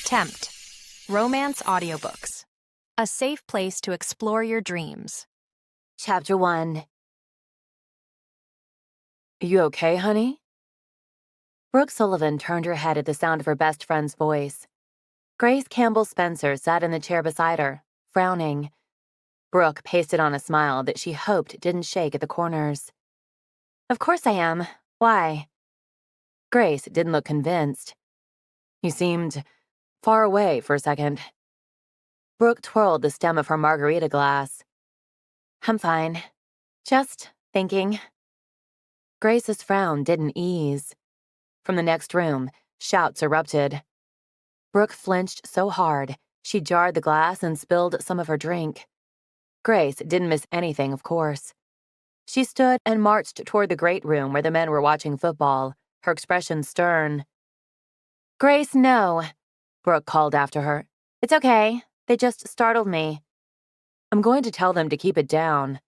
Tempt. Romance audiobooks. A safe place to explore your dreams. Chapter 1. You okay, honey? Brooke Sullivan turned her head at the sound of her best friend's voice. Grace Campbell Spencer sat in the chair beside her, frowning. Brooke pasted on a smile that she hoped didn't shake at the corners. Of course I am. Why? Grace didn't look convinced. You seemed far away for a second. Brooke twirled the stem of her margarita glass. I'm fine. Just thinking. Grace's frown didn't ease. From the next room, shouts erupted. Brooke flinched so hard, she jarred the glass and spilled some of her drink. Grace didn't miss anything, of course. She stood and marched toward the great room where the men were watching football, her expression stern. Grace, no, Brooke called after her. It's okay. They just startled me. I'm going to tell them to keep it down.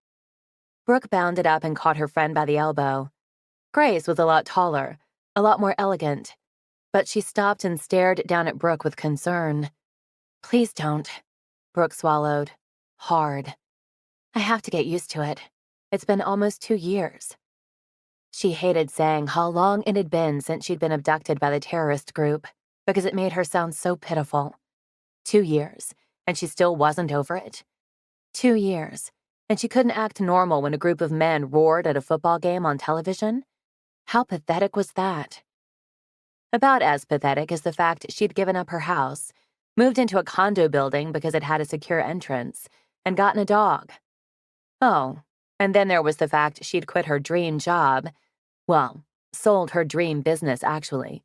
Brooke bounded up and caught her friend by the elbow. Grace was a lot taller, a lot more elegant, but she stopped and stared down at Brooke with concern. Please don't, Brooke swallowed. Hard. I have to get used to it. It's been almost 2 years. She hated saying how long it had been since she'd been abducted by the terrorist group, because it made her sound so pitiful. 2 years, and she still wasn't over it. 2 years, and she couldn't act normal when a group of men roared at a football game on television? How pathetic was that? About as pathetic as the fact she'd given up her house, moved into a condo building because it had a secure entrance, and gotten a dog. Oh, and then there was the fact she'd quit her dream job, well, sold her dream business actually,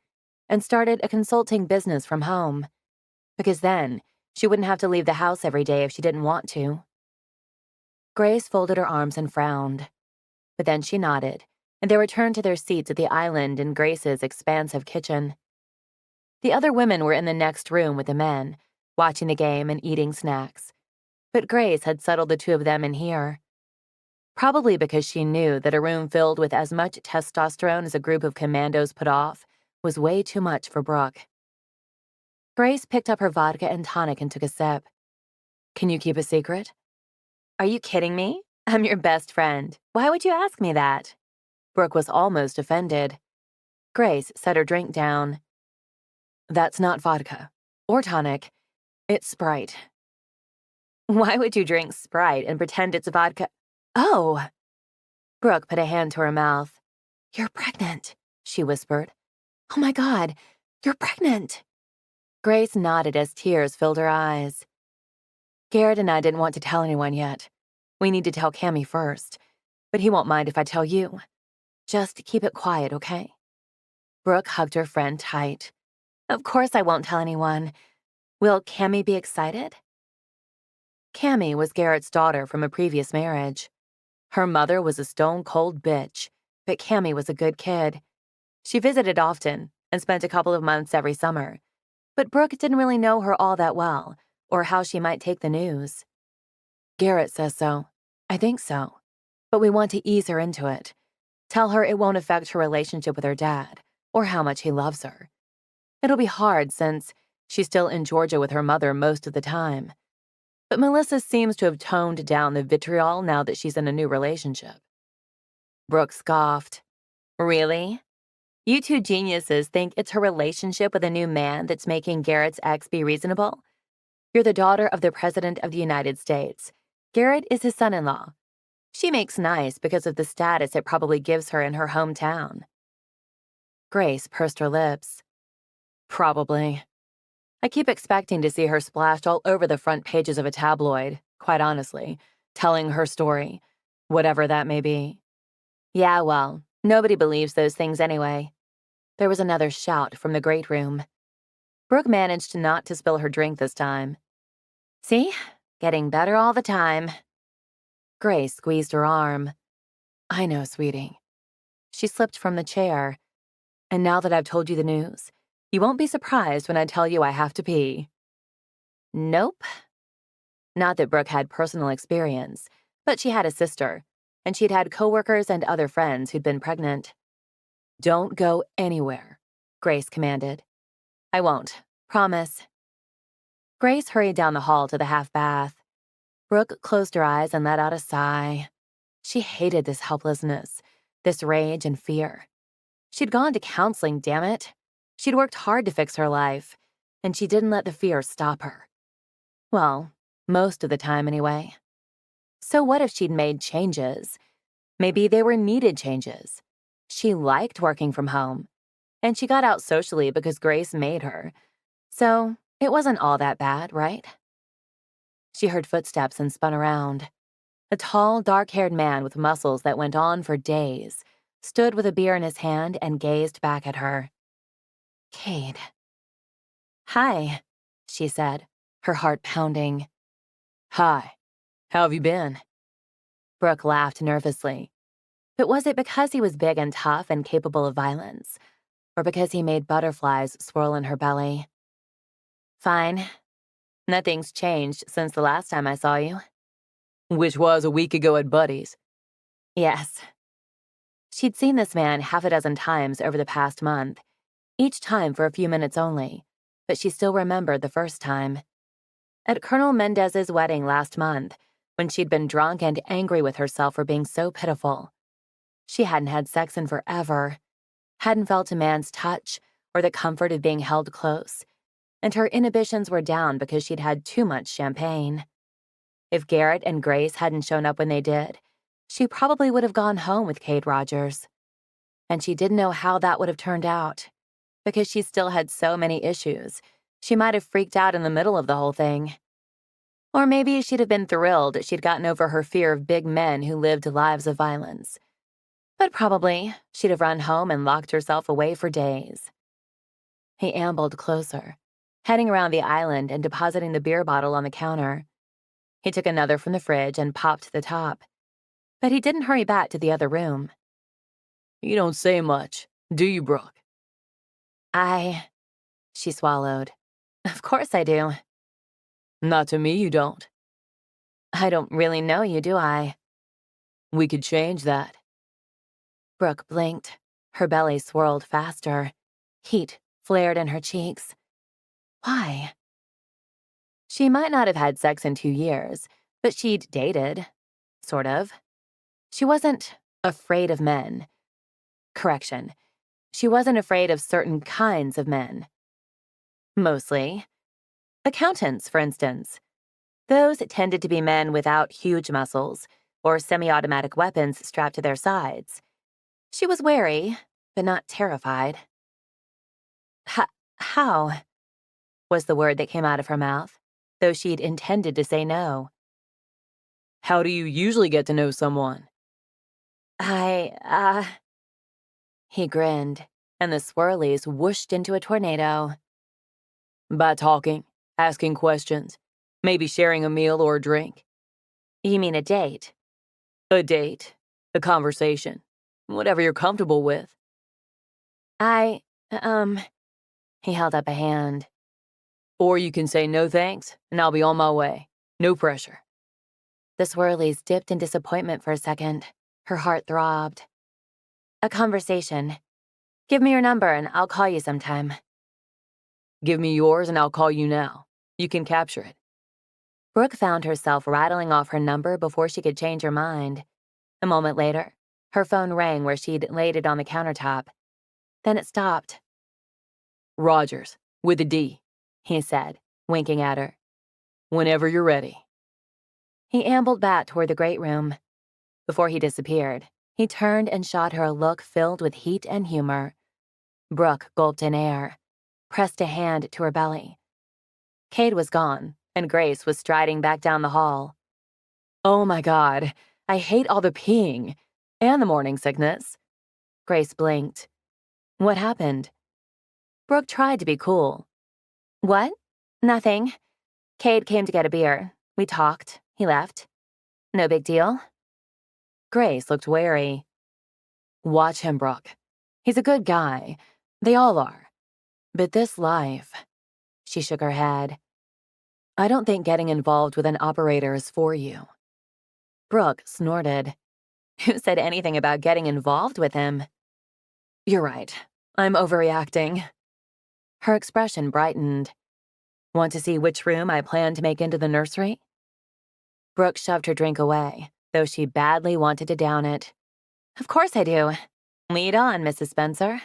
and started a consulting business from home. Because then, she wouldn't have to leave the house every day if she didn't want to. Grace folded her arms and frowned. But then she nodded, and they returned to their seats at the island in Grace's expansive kitchen. The other women were in the next room with the men, watching the game and eating snacks. But Grace had settled the two of them in here. Probably because she knew that a room filled with as much testosterone as a group of commandos put off was way too much for Brooke. Grace picked up her vodka and tonic and took a sip. Can you keep a secret? Are you kidding me? I'm your best friend. Why would you ask me that? Brooke was almost offended. Grace set her drink down. That's not vodka. Or tonic. It's Sprite. Why would you drink Sprite and pretend it's vodka? Oh! Brooke put a hand to her mouth. You're pregnant, she whispered. Oh my God, you're pregnant. Grace nodded as tears filled her eyes. Garrett and I didn't want to tell anyone yet. We need to tell Cammy first, but he won't mind if I tell you. Just keep it quiet, okay? Brooke hugged her friend tight. Of course I won't tell anyone. Will Cammy be excited? Cammy was Garrett's daughter from a previous marriage. Her mother was a stone-cold bitch, but Cammy was a good kid. She visited often and spent a couple of months every summer, but Brooke didn't really know her all that well, or how she might take the news. Garrett says so. I think so. But we want to ease her into it. Tell her it won't affect her relationship with her dad, or how much he loves her. It'll be hard since she's still in Georgia with her mother most of the time. But Melissa seems to have toned down the vitriol now that she's in a new relationship. Brooke scoffed. Really? You two geniuses think it's her relationship with a new man that's making Garrett's ex be reasonable? You're the daughter of the President of the United States. Garrett is his son-in-law. She makes nice because of the status it probably gives her in her hometown. Grace pursed her lips. Probably. I keep expecting to see her splashed all over the front pages of a tabloid, quite honestly, telling her story, whatever that may be. Yeah, well, nobody believes those things anyway. There was another shout from the great room. Brooke managed not to spill her drink this time. See? Getting better all the time. Grace squeezed her arm. I know, sweetie. She slipped from the chair. And now that I've told you the news, you won't be surprised when I tell you I have to pee. Nope. Not that Brooke had personal experience, but she had a sister, and she'd had coworkers and other friends who'd been pregnant. Don't go anywhere, Grace commanded. I won't. Promise. Grace hurried down the hall to the half bath. Brooke closed her eyes and let out a sigh. She hated this helplessness, this rage and fear. She'd gone to counseling, damn it. She'd worked hard to fix her life, and she didn't let the fear stop her. Well, most of the time anyway. So what if she'd made changes? Maybe they were needed changes. She liked working from home, and she got out socially because Grace made her. So it wasn't all that bad, right? She heard footsteps and spun around. A tall, dark-haired man with muscles that went on for days stood with a beer in his hand and gazed back at her. Cade. Hi, she said, her heart pounding. Hi. How have you been? Brooke laughed nervously. But was it because he was big and tough and capable of violence? Or because he made butterflies swirl in her belly? Fine. Nothing's changed since the last time I saw you. Which was a week ago at Buddy's. Yes. She'd seen this man half a dozen times over the past month, each time for a few minutes only, but she still remembered the first time. At Colonel Mendez's wedding last month, when she'd been drunk and angry with herself for being so pitiful. She hadn't had sex in forever, hadn't felt a man's touch or the comfort of being held close, and her inhibitions were down because she'd had too much champagne. If Garrett and Grace hadn't shown up when they did, she probably would have gone home with Cade Rodgers. And she didn't know how that would have turned out, because she still had so many issues. She might have freaked out in the middle of the whole thing. Or maybe she'd have been thrilled she'd gotten over her fear of big men who lived lives of violence. But probably she'd have run home and locked herself away for days. He ambled closer, heading around the island and depositing the beer bottle on the counter. He took another from the fridge and popped the top. But he didn't hurry back to the other room. You don't say much, do you, Brooke? She swallowed. Of course I do. Not to me, you don't. I don't really know you, do I? We could change that. Brooke blinked. Her belly swirled faster. Heat flared in her cheeks. Why? She might not have had sex in 2 years, but she'd dated. Sort of. She wasn't afraid of men. Correction. She wasn't afraid of certain kinds of men. Mostly. Accountants, for instance. Those tended to be men without huge muscles or semi-automatic weapons strapped to their sides. She was wary, but not terrified. How? Was the word that came out of her mouth, though she'd intended to say no. How do you usually get to know someone? He grinned, and the swirlies whooshed into a tornado. By talking, asking questions, maybe sharing a meal or a drink. You mean a date? A date, a conversation, whatever you're comfortable with. He held up a hand. Or you can say no thanks, and I'll be on my way. No pressure. The swirlies dipped in disappointment for a second. Her heart throbbed. A conversation. Give me your number and I'll call you sometime. Give me yours and I'll call you now. You can capture it. Brooke found herself rattling off her number before she could change her mind. A moment later, her phone rang where she'd laid it on the countertop. Then it stopped. Rodgers, with a D, he said, winking at her. Whenever you're ready. He ambled back toward the great room. Before he disappeared, he turned and shot her a look filled with heat and humor. Brooke gulped in air, pressed a hand to her belly. Cade was gone, and Grace was striding back down the hall. Oh my God, I hate all the peeing and the morning sickness. Grace blinked. What happened? Brooke tried to be cool. What? Nothing. Cade came to get a beer. We talked. He left. No big deal. Grace looked wary. Watch him, Brooke. He's a good guy. They all are. But this life... She shook her head. I don't think getting involved with an operator is for you. Brooke snorted. Who said anything about getting involved with him? You're right. I'm overreacting. Her expression brightened. Want to see which room I plan to make into the nursery? Brooke shoved her drink away, though she badly wanted to down it. Of course I do. Lead on, Mrs. Spencer.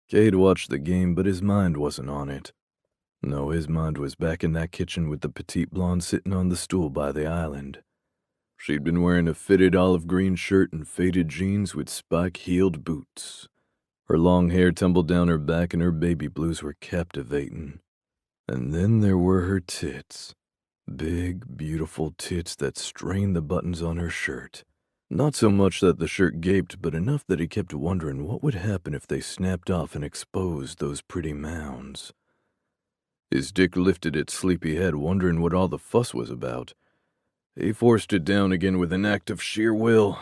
Cade watched the game, but his mind wasn't on it. No, his mind was back in that kitchen with the petite blonde sitting on the stool by the island. She'd been wearing a fitted olive green shirt and faded jeans with spike-heeled boots. Her long hair tumbled down her back and her baby blues were captivating. And then there were her tits. Big, beautiful tits that strained the buttons on her shirt. Not so much that the shirt gaped, but enough that he kept wondering what would happen if they snapped off and exposed those pretty mounds. His dick lifted its sleepy head, wondering what all the fuss was about. He forced it down again with an act of sheer will.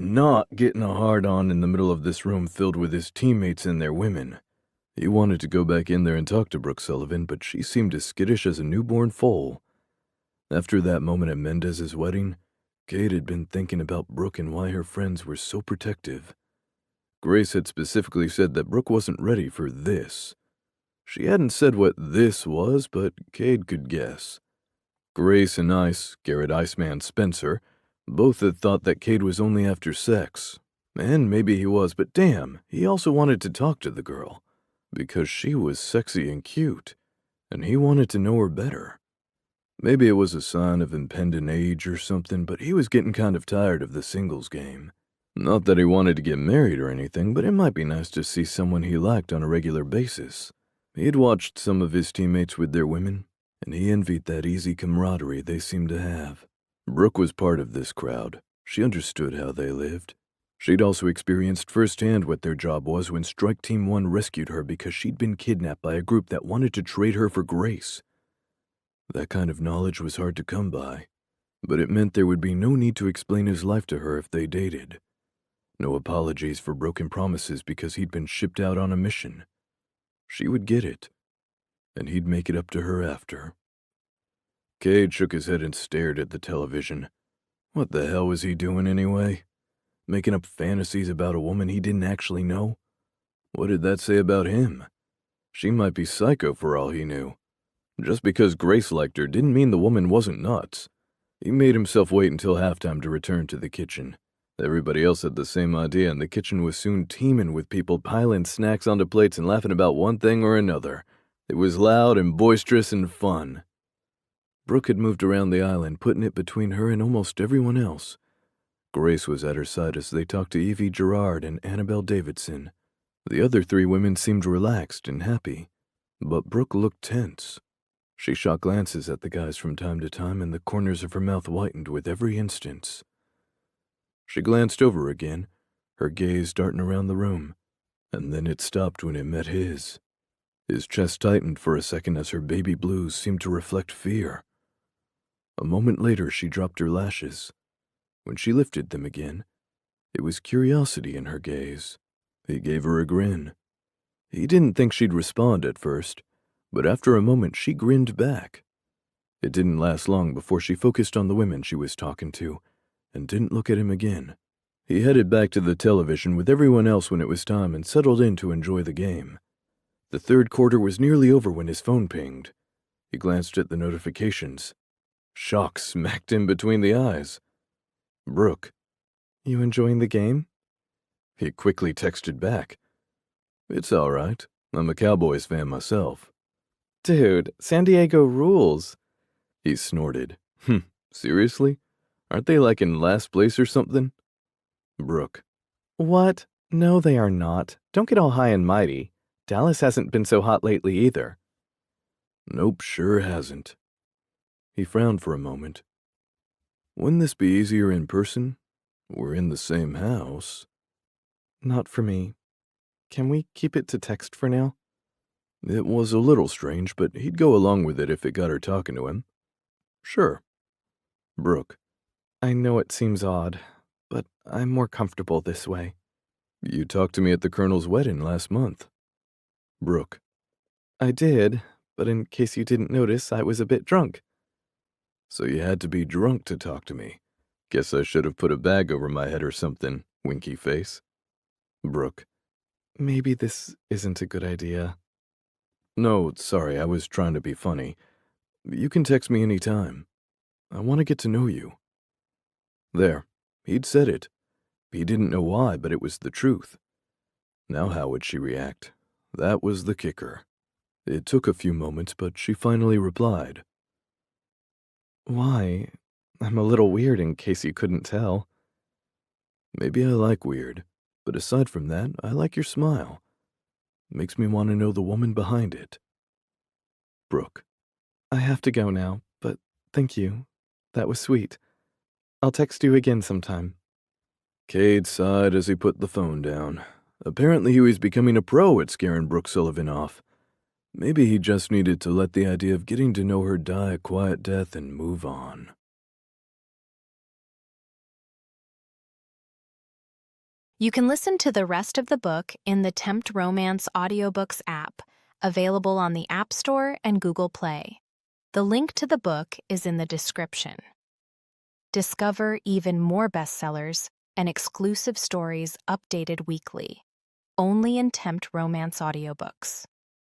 Not getting a hard-on in the middle of this room filled with his teammates and their women. He wanted to go back in there and talk to Brooke Sullivan, but she seemed as skittish as a newborn foal. After that moment at Mendez's wedding, Cade had been thinking about Brooke and why her friends were so protective. Grace had specifically said that Brooke wasn't ready for this. She hadn't said what this was, but Cade could guess. Grace and Garrett Iceman Spencer, both had thought that Cade was only after sex. And maybe he was, but damn, he also wanted to talk to the girl. Because she was sexy and cute, and he wanted to know her better. Maybe it was a sign of impending age or something, but he was getting kind of tired of the singles game. Not that he wanted to get married or anything, but it might be nice to see someone he liked on a regular basis. He'd watched some of his teammates with their women, and he envied that easy camaraderie they seemed to have. Brooke was part of this crowd. She understood how they lived. She'd also experienced firsthand what their job was when Strike Team 1 rescued her because she'd been kidnapped by a group that wanted to trade her for Grace. That kind of knowledge was hard to come by, but it meant there would be no need to explain his life to her if they dated. No apologies for broken promises because he'd been shipped out on a mission. She would get it, and he'd make it up to her after. Cade shook his head and stared at the television. What the hell was he doing anyway? Making up fantasies about a woman he didn't actually know? What did that say about him? She might be psycho for all he knew. Just because Grace liked her didn't mean the woman wasn't nuts. He made himself wait until halftime to return to the kitchen. Everybody else had the same idea, and the kitchen was soon teeming with people piling snacks onto plates and laughing about one thing or another. It was loud and boisterous and fun. Brooke had moved around the island, putting it between her and almost everyone else. Grace was at her side as they talked to Evie Gerard and Annabelle Davidson. The other three women seemed relaxed and happy, but Brooke looked tense. She shot glances at the guys from time to time, and the corners of her mouth whitened with every instance. She glanced over again, her gaze darting around the room, and then it stopped when it met his. His chest tightened for a second as her baby blues seemed to reflect fear. A moment later, she dropped her lashes. When she lifted them again, it was curiosity in her gaze. He gave her a grin. He didn't think she'd respond at first, but after a moment she grinned back. It didn't last long before she focused on the women she was talking to, and didn't look at him again. He headed back to the television with everyone else when it was time and settled in to enjoy the game. The third quarter was nearly over when his phone pinged. He glanced at the notifications. Shock smacked him between the eyes. Brooke. You enjoying the game? He quickly texted back. It's all right. I'm a Cowboys fan myself. Dude, San Diego rules. He snorted. Seriously? Aren't they like in last place or something? Brooke. What? No, they are not. Don't get all high and mighty. Dallas hasn't been so hot lately either. Nope, sure hasn't. He frowned for a moment. Wouldn't this be easier in person? We're in the same house. Not for me. Can we keep it to text for now? It was a little strange, but he'd go along with it if it got her talking to him. Sure. Brooke. I know it seems odd, but I'm more comfortable this way. You talked to me at the Colonel's wedding last month. Brooke. I did, but in case you didn't notice, I was a bit drunk. So you had to be drunk to talk to me. Guess I should have put a bag over my head or something, winky face. Brooke. Maybe this isn't a good idea. No, sorry, I was trying to be funny. You can text me anytime. I want to get to know you. There, he'd said it. He didn't know why, but it was the truth. Now how would she react? That was the kicker. It took a few moments, but she finally replied. Why? I'm a little weird in case you couldn't tell. Maybe I like weird, but aside from that, I like your smile. Makes me want to know the woman behind it. Brooke. I have to go now, but thank you. That was sweet. I'll text you again sometime. Cade sighed as he put the phone down. Apparently he was becoming a pro at scaring Brooke Sullivan off. Maybe he just needed to let the idea of getting to know her die a quiet death and move on. You can listen to the rest of the book in the Tempt Romance audiobooks app, available on the App Store and Google Play. The link to the book is in the description. Discover even more bestsellers and exclusive stories updated weekly, only in Tempt Romance audiobooks.